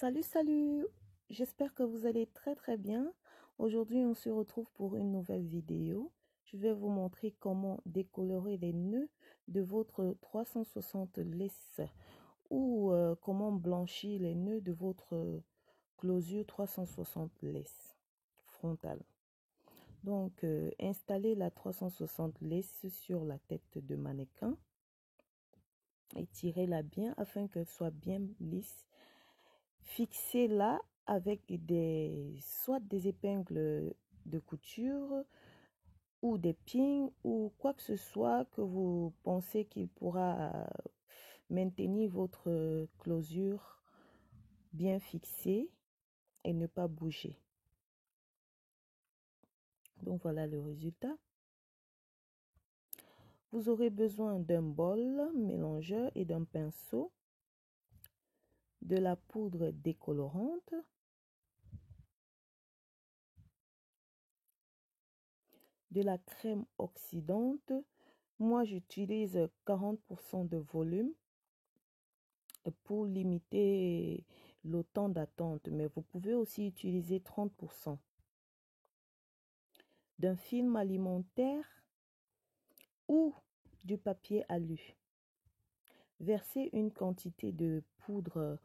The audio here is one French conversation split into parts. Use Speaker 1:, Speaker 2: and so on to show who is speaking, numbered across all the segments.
Speaker 1: Salut, salut! J'espère que vous allez très bien. Aujourd'hui, on se retrouve pour une nouvelle vidéo. Je vais vous montrer comment décolorer les nœuds de votre 360 lace ou comment blanchir les nœuds de votre closure 360 lace frontale. Donc, installez la 360 lace sur la tête de mannequin et tirez-la bien afin qu'elle soit bien lisse. Fixez-la avec soit des épingles de couture ou des pins ou quoi que ce soit que vous pensez qu'il pourra maintenir votre closure bien fixée et ne pas bouger. Donc voilà le résultat. Vous aurez besoin d'un bol mélangeur et d'un pinceau, de la poudre décolorante, de la crème oxydante. Moi, j'utilise 40% de volume pour limiter le temps d'attente, mais vous pouvez aussi utiliser 30%. D'un film alimentaire ou du papier alu. Versez une quantité de poudre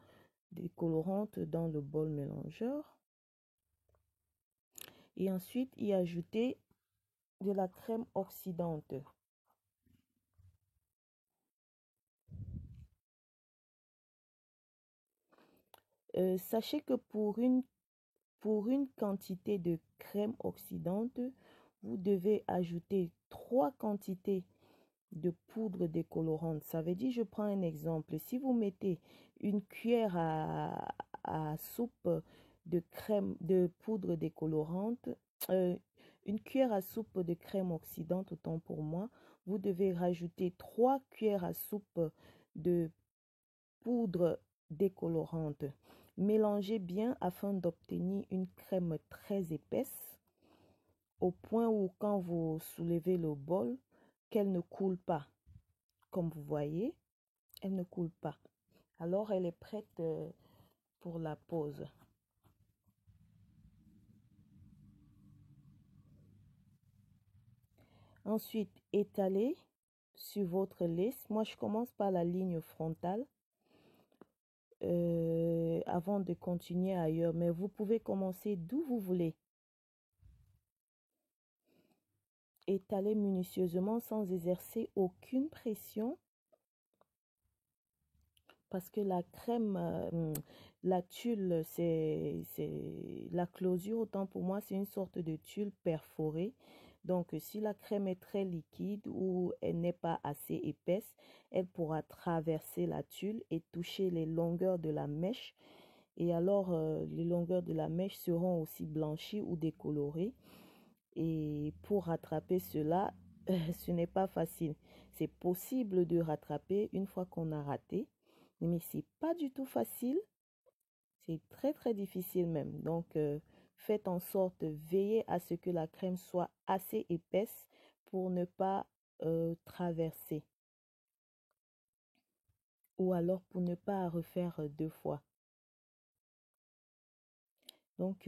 Speaker 1: décolorante dans le bol mélangeur et ensuite y ajouter de la crème oxydante. Sachez que pour une quantité de crème oxydante, vous devez ajouter 3 quantités de poudre décolorante. Ça veut dire, je prends un exemple, si vous mettez une cuillère à soupe de poudre décolorante, une cuillère à soupe de crème oxydante, autant pour moi, vous devez rajouter 3 cuillères à soupe de poudre décolorante. Mélangez bien afin d'obtenir une crème très épaisse, au point où quand vous soulevez le bol, qu'elle ne coule pas. Comme vous voyez, elle ne coule pas. Alors, elle est prête pour la pose. Ensuite, étalez sur votre lace. Moi, je commence par la ligne frontale avant de continuer ailleurs. Mais vous pouvez commencer d'où vous voulez. Étalez minutieusement sans exercer aucune pression. Parce que la crème, la tulle, c'est la closure, autant pour moi, c'est une sorte de tulle perforée. Donc, si la crème est très liquide ou elle n'est pas assez épaisse, elle pourra traverser la tulle et toucher les longueurs de la mèche. Et alors, les longueurs de la mèche seront aussi blanchies ou décolorées. Et pour rattraper cela, ce n'est pas facile. C'est possible de rattraper une fois qu'on a raté. Mais c'est pas du tout facile, c'est très difficile même. Donc, faites en sorte, veillez à ce que la crème soit assez épaisse pour ne pas traverser. Ou alors pour ne pas refaire 2 fois. Donc,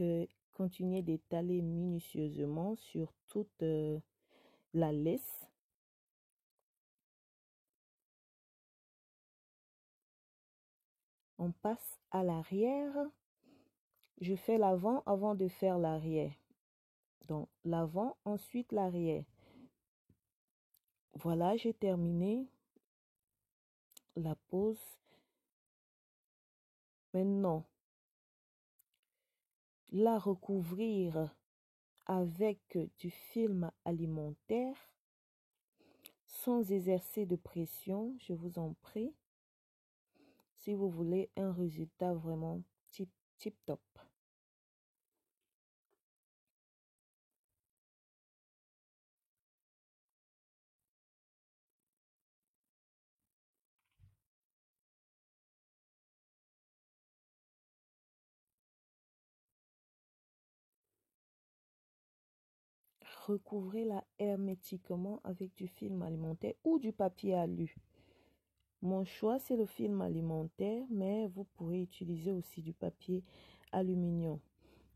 Speaker 1: continuez d'étaler minutieusement sur toute la lace. On passe à l'arrière. Je fais l'avant avant de faire l'arrière. Donc, l'avant, ensuite l'arrière. Voilà, j'ai terminé la pose. Maintenant, la recouvrir avec du film alimentaire sans exercer de pression, je vous en prie, si vous voulez un résultat vraiment tip top. Recouvrez-la hermétiquement avec du film alimentaire ou du papier alu. Mon choix, c'est le film alimentaire, mais vous pourrez utiliser aussi du papier aluminium.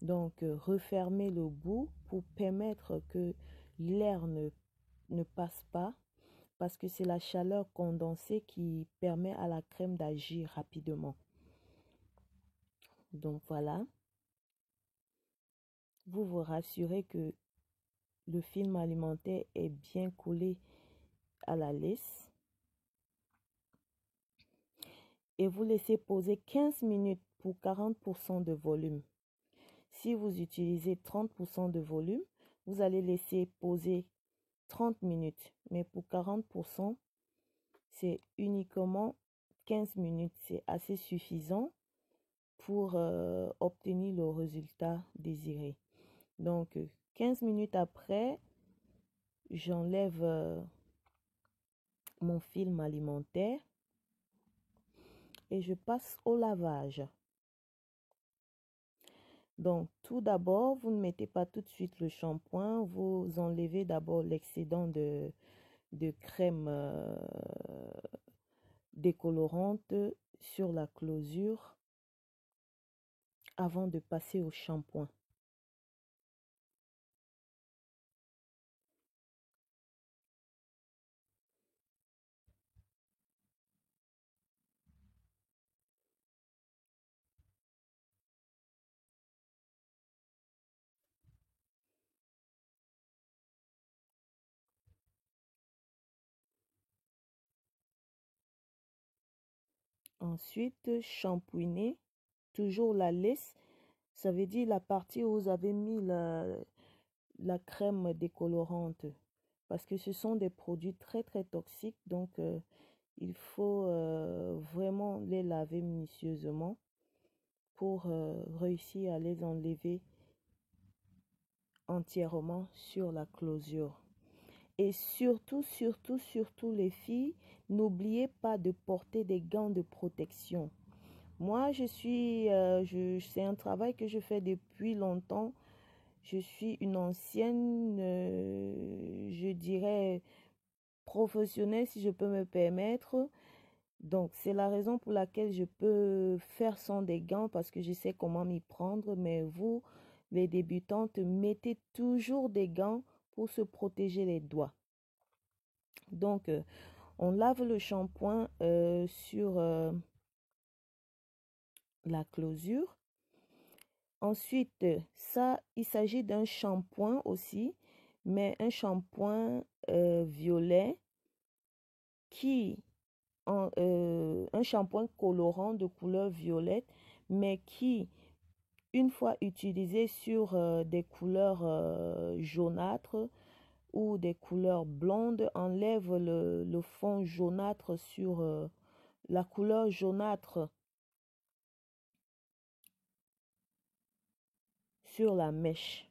Speaker 1: Donc, refermez le bout pour permettre que l'air ne passe pas, parce que c'est la chaleur condensée qui permet à la crème d'agir rapidement. Donc voilà, vous vous rassurez que le film alimentaire est bien collé à la laisse et vous laissez poser 15 minutes pour 40% de volume. Si vous utilisez 30% de volume, vous allez laisser poser 30 minutes. Mais pour 40%, c'est uniquement 15 minutes. C'est assez suffisant pour obtenir le résultat désiré. Donc, 15 minutes après, j'enlève mon film alimentaire et je passe au lavage. Donc, tout d'abord, vous ne mettez pas tout de suite le shampoing. Vous enlevez d'abord l'excédent de crème décolorante sur la closure avant de passer au shampoing. Ensuite, shampouiner toujours la laisse. Ça veut dire la partie où vous avez mis la crème décolorante. Parce que ce sont des produits très très toxiques. Donc, il faut vraiment les laver minutieusement pour réussir à les enlever entièrement sur la closure. Et surtout, surtout, surtout les filles, n'oubliez pas de porter des gants de protection. Moi, c'est un travail que je fais depuis longtemps. Je suis une ancienne, je dirais, professionnelle, si je peux me permettre. Donc, c'est la raison pour laquelle je peux faire sans des gants parce que je sais comment m'y prendre. Mais vous, les débutantes, mettez toujours des gants pour se protéger les doigts. Donc, on lave le shampoing sur la closure. Ensuite, ça, il s'agit d'un shampoing aussi, mais un shampoing violet un shampoing colorant de couleur violette, mais qui, une fois utilisé sur des couleurs jaunâtres ou des couleurs blondes, enlève le fond jaunâtre sur la couleur jaunâtre sur la mèche.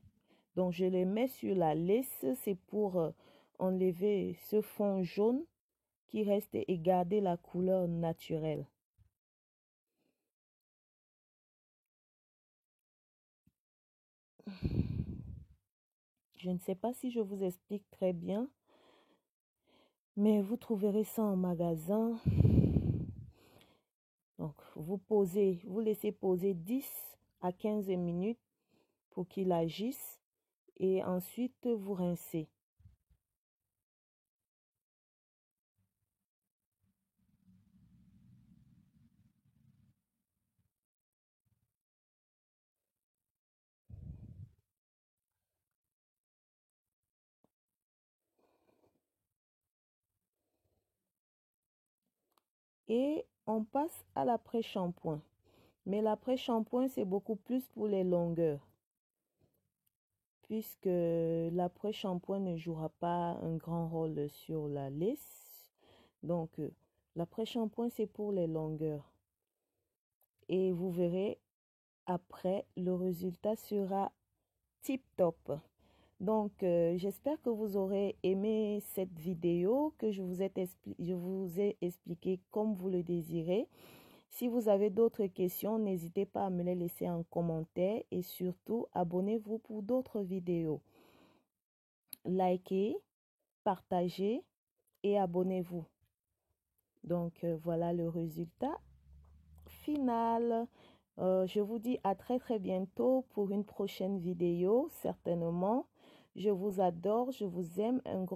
Speaker 1: Donc, je les mets sur la laisse, c'est pour enlever ce fond jaune qui reste et garder la couleur naturelle. Je ne sais pas si je vous explique très bien, mais vous trouverez ça en magasin. Donc, vous laissez poser 10 à 15 minutes pour qu'il agisse et ensuite vous rincez. Et on passe à l'après-shampoing. Mais l'après-shampoing, c'est beaucoup plus pour les longueurs, puisque l'après-shampoing ne jouera pas un grand rôle sur la laisse. Donc, l'après-shampoing, c'est pour les longueurs. Et vous verrez, après, le résultat sera tip top. Donc, j'espère que vous aurez aimé cette vidéo, que je vous ai expliqué comme vous le désirez. Si vous avez d'autres questions, n'hésitez pas à me les laisser en commentaire et surtout, abonnez-vous pour d'autres vidéos. Likez, partagez et abonnez-vous. Donc, voilà le résultat final. Je vous dis à très bientôt pour une prochaine vidéo, certainement. Je vous adore, je vous aime. Un gros